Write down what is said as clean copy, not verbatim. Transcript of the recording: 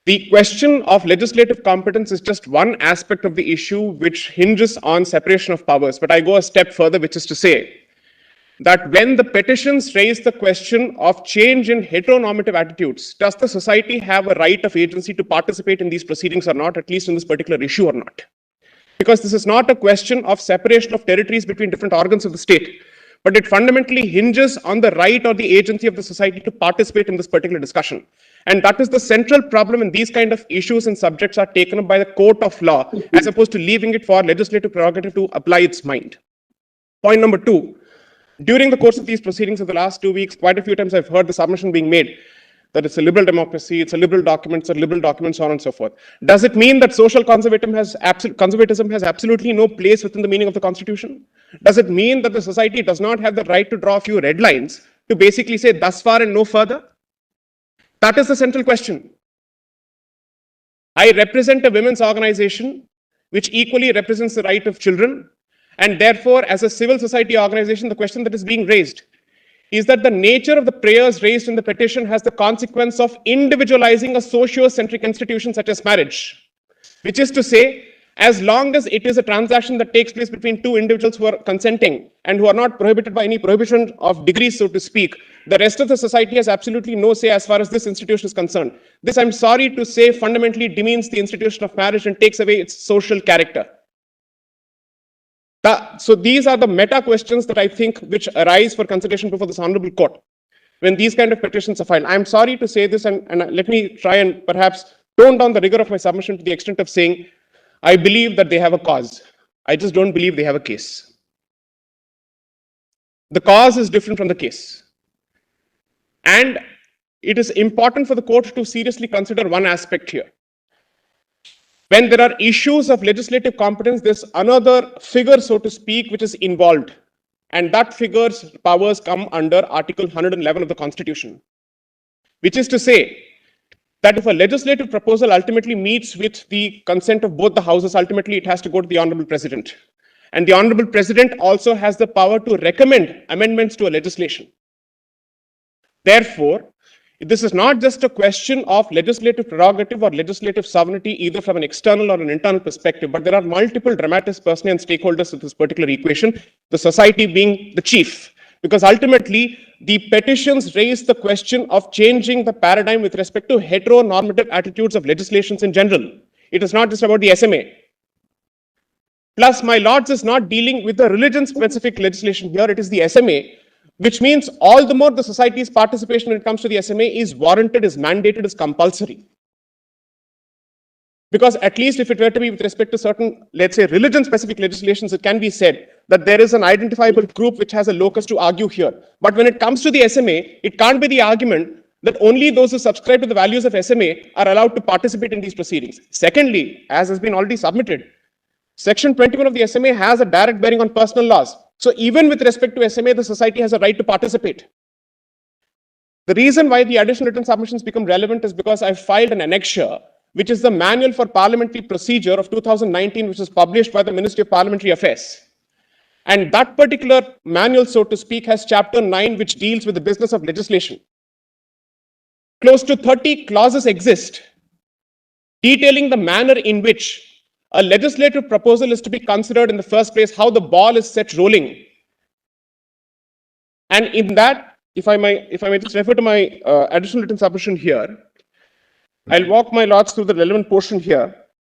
The question of legislative competence is just one aspect of the issue which hinges on separation of powers. But I go a step further, which is to say that when the petitions raise the question of change in heteronormative attitudes, does the society have a right of agency to participate in these proceedings or not, at least in this particular issue or not? Because this is not a question of separation of territories between different organs of the state, but it fundamentally hinges on the right or the agency of the society to participate in this particular discussion. And that is the central problem when these kind of issues and subjects are taken up by the court of law, as opposed to leaving it for legislative prerogative to apply its mind. Point number two, during the course of these proceedings of the last 2 weeks, quite a few times I've heard the submission being made that it's a liberal democracy, it's a liberal document, so on and so forth. Does it mean that social conservatism has absolutely no place within the meaning of the Constitution? Does it mean that the society does not have the right to draw a few red lines to basically say thus far and no further? That is the central question. I represent a women's organization which equally represents the right of children, and therefore, as a civil society organization, the question that is being raised is that the nature of the prayers raised in the petition has the consequence of individualizing a socio-centric institution such as marriage, which is to say, as long as it is a transaction that takes place between two individuals who are consenting and who are not prohibited by any prohibition of degrees, so to speak, the rest of the society has absolutely no say as far as this institution is concerned. This, I'm sorry to say, fundamentally demeans the institution of marriage and takes away its social character. So these are the meta questions that I think which arise for consideration before this honorable court when these kind of petitions are filed. I'm sorry to say this, and let me try and perhaps tone down the rigor of my submission to the extent of saying, I believe that they have a cause. I just don't believe they have a case. The cause is different from the case. And it is important for the court to seriously consider one aspect here. When there are issues of legislative competence, there's another figure, so to speak, which is involved. And that figure's powers come under Article 111 of the Constitution, which is to say that if a legislative proposal ultimately meets with the consent of both the houses, ultimately it has to go to the Honorable President. And the Honorable President also has the power to recommend amendments to a legislation. Therefore, this is not just a question of legislative prerogative or legislative sovereignty, either from an external or an internal perspective, but there are multiple dramatis personae and stakeholders of this particular equation, the society being the chief. Because ultimately, the petitions raise the question of changing the paradigm with respect to heteronormative attitudes of legislations in general. It is not just about the SMA. Plus, my lords, is not dealing with the religion-specific legislation here, it is the SMA, which means all the more the society's participation when it comes to the SMA is warranted, is mandated, is compulsory. Because at least if it were to be with respect to certain, let's say, religion-specific legislations, it can be said that there is an identifiable group which has a locus to argue here. But when it comes to the SMA, it can't be the argument that only those who subscribe to the values of SMA are allowed to participate in these proceedings. Secondly, as has been already submitted, Section 21 of the SMA has a direct bearing on personal laws. So even with respect to SMA, the society has a right to participate. The reason why the additional written submissions become relevant is because I filed an annexure, which is the Manual for Parliamentary Procedure of 2019, which was published by the Ministry of Parliamentary Affairs. And that particular manual, so to speak, has Chapter 9, which deals with the business of legislation. Close to 30 clauses exist detailing the manner in which a legislative proposal is to be considered in the first place, how the ball is set rolling. And in that, if I may just refer to my additional written submission here, I'll walk my lords through the relevant portion here.